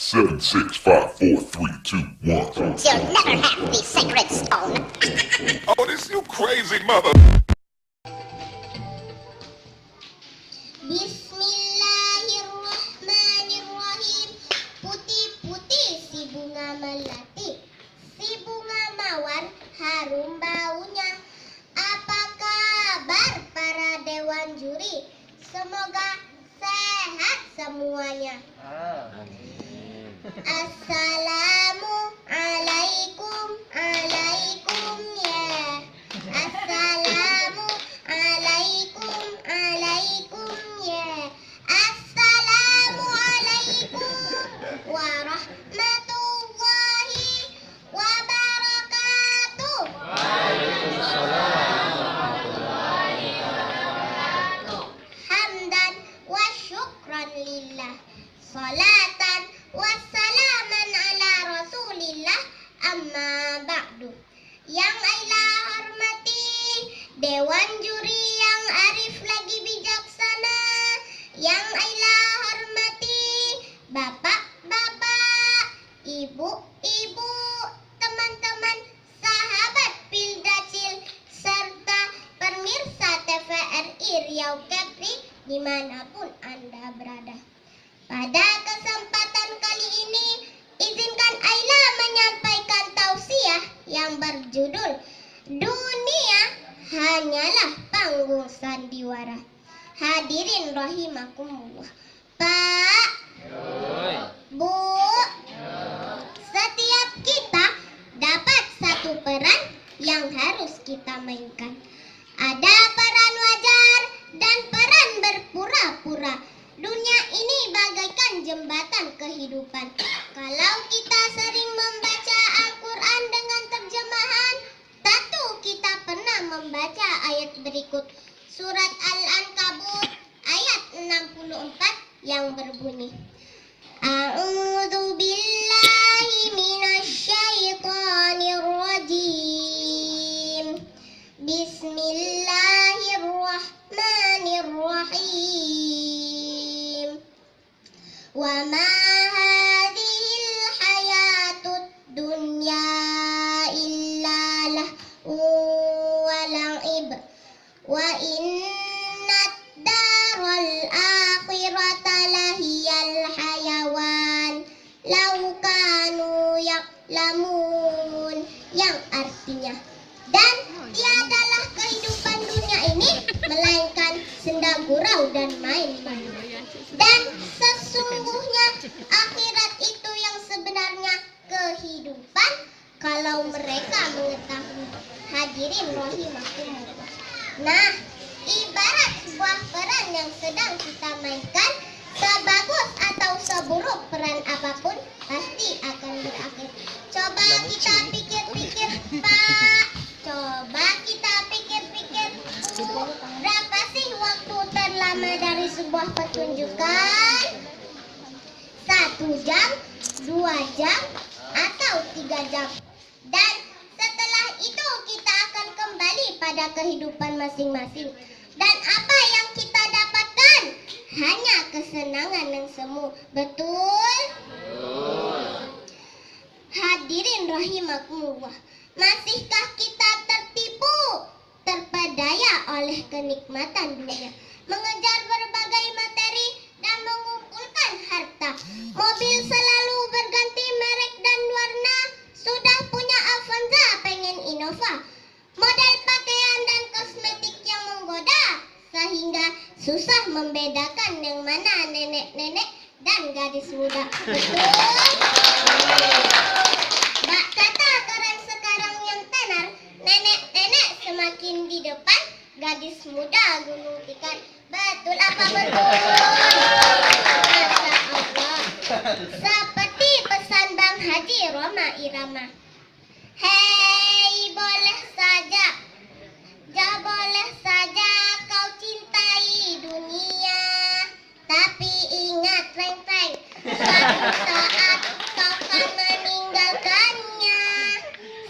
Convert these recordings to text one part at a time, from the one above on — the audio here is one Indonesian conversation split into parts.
7, 6, 5, 4, 3, 2, 1. You'll never have the sacred stone. Oh, this you crazy mother. Bismillahirrahmanirrahim. Putih-putih si bunga melati, si bunga mawar harum baunya. Apa kabar para dewan juri? Semoga sehat semuanya. Assalamualaikum, alaikum ya. Assalamualaikum, alaikum ya. Assalamualaikum warahmatullahi wabarakatuh. Hamdan wa syukran lillah, salatan wassalaman ala rasulillah, amma ba'du. Yang Ayla hormati dewan juri yang arif lagi bijaksana, yang Ayla hormati bapak-bapak, ibu-ibu, teman-teman, sahabat Pildacil, serta pemirsa TVRI Riau Kepri dimanapun Anda berada. Pada kesempatan kali ini, izinkan Ayla menyampaikan tausiah yang berjudul Dunia Hanyalah Panggung Sandiwara. Hadirin rahimakumullah. Pak, Bu, setiap kita dapat satu peran yang harus kita mainkan. Ada peran wajar dan peran berpura-pura. Dunia ini bagaikan jembatan kehidupan. Kalau kita sering membaca Al-Quran dengan terjemahan, tentu kita pernah membaca ayat berikut. Surat Al-Ankabut ayat 64 yang berbunyi, A'udzu billahi minasyaitonir rajim. Bismillahirrahmanirrahim. Wa ma hadhil hayatud dunya illa lahu wa la'ib wa innad daral akhirata lahiyal hayawan law kanu ya'lamun, yang artinya, dan tiadalah kehidupan dunia ini melainkan senda gurau dan main-main, dan sesungguhnya akhirat itu yang sebenarnya kehidupan kalau mereka mengetahui. Hadirin rahimakumullah. Nah, ibarat sebuah peran yang sedang kita mainkan, sebagus atau seburuk peran apapun pasti akan berakhir. Coba kita pikir-pikir, Pak. Coba kita pikir-pikir, berapa sih waktu terlama dari sebuah pertunjukan? 1 jam, 2 jam, atau 3 jam? Dan setelah itu kita akan kembali pada kehidupan masing-masing. Dan apa yang kita dapatkan? Hanya kesenangan yang semu. Betul? Hadirin rahimakumullah. Masihkah kita tertipu, terpedaya oleh kenikmatan dunia, mengejar berbagai materi dan mengumpulkan harta? Mobil selalu berganti merek dan warna. Sudah punya Avanza, pengen Innova. Model pakaian dan kosmetik yang menggoda, sehingga susah membedakan yang mana nenek-nenek dan gadis muda. Betul? Mbak kata keren sekarang yang tenar, nenek-nenek semakin di depan, gadis muda gunung tikar. Betul apa betul? Masya Allah. Seperti pesan Bang Haji Roma Irama. Hei, boleh saja, boleh saja kau cintai dunia, tapi ingat reng-reng, suatu saat kau akan meninggalkannya.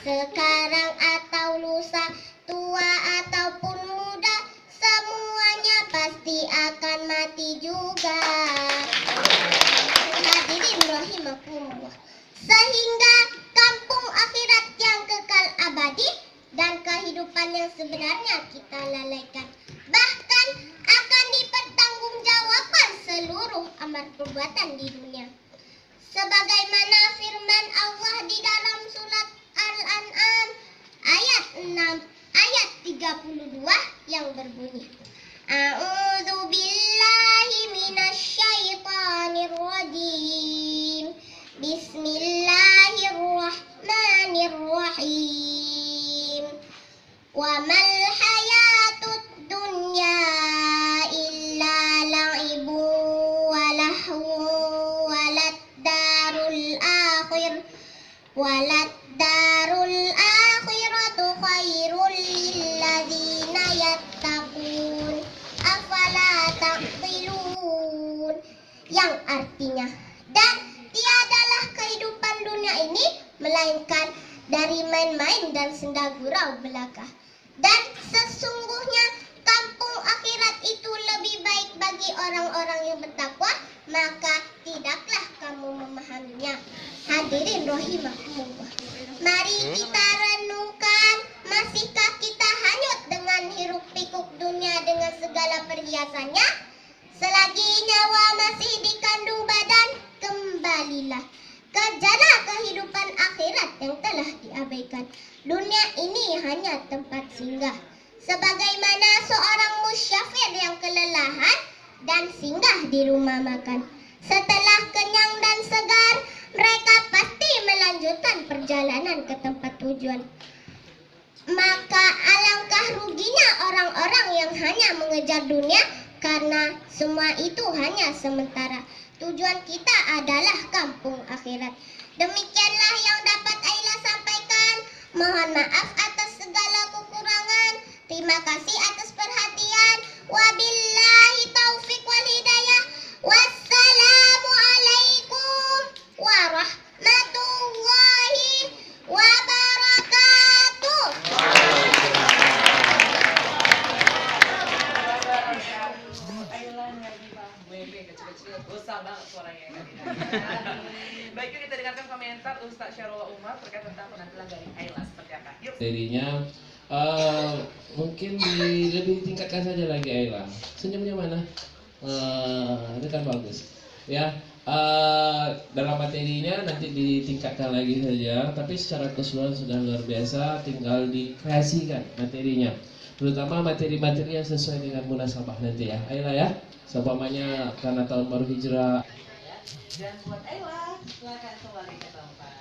Sekarang atau lusa, tua ataupun muda, semuanya pasti akan mati juga. Hadirin rahimakumullah. sehingga kampung akhirat yang kekal abadi dan kehidupan yang sebenarnya kita lalaikan. Bahkan akan dipertanggungjawabkan seluruh amal perbuatan di dunia. Sebagaimana firman Allah di dalam surat Al-An'am ayat 6 ayat 32 yang berbunyi, A'udzu billahi minasyaitonir rajim. Bismillahirrahmanirrahim. Wa mal hayatud dunya illa la'ibu wa lahu walad darul akhiratu khairul lilladzina yattaqun afala taqilun, yang artinya, dan tiadalah kehidupan dunia ini melainkan dari main-main dan senda gurau belaka, dan sesungguhnya kampung akhirat itu lebih baik bagi orang-orang yang bertakwa, maka tidaklah kamu memahaminya. Hadirin rahimakumullah, mari kita renungkan, masihkah kita hanyut dengan hiruk pikuk dunia dengan segala perhiasannya? Selagi nyawa masih dikandung badan, kembalilah, kejarlah kehidupan akhirat yang telah diabaikan. Dunia ini hanya tempat singgah, sebagaimana seorang musyafir yang kelelahan dan singgah di rumah makan. Setelah kenyang dan segar, mereka pasti melanjutkan perjalanan ke tempat tujuan. Maka alangkah ruginya orang-orang yang hanya mengejar dunia, karena semua itu hanya sementara. Tujuan kita adalah kampung akhirat. Demikianlah yang dapat Aila sampaikan. Mohon maaf atas segala kekurangan. Terima kasih atas perhatian. Wabillahi taufiq wal hidayah. Wassalamualaikum warahmatullahi wabarakatuh. Usah banget suaranya. Baik, yuk kita dengarkan komentar Ustaz Syarul Umar terkait tentang penampilan dari Aila seperti apa. Yuk. Dirinya mungkin lebih ditingkatkan saja lagi Aila. Senyumnya mana? Itu kan bagus. Ya, dalam materinya nanti ditingkatkan lagi saja. Tapi secara keseluruhan sudah luar biasa. Tinggal dikreasikan materinya. Terutama materi-materi yang sesuai dengan munasabah nanti ya, Aila ya. Seumpamanya karena tahun baru hijrah. Dan buat Aila, silakan kembali ke tempat.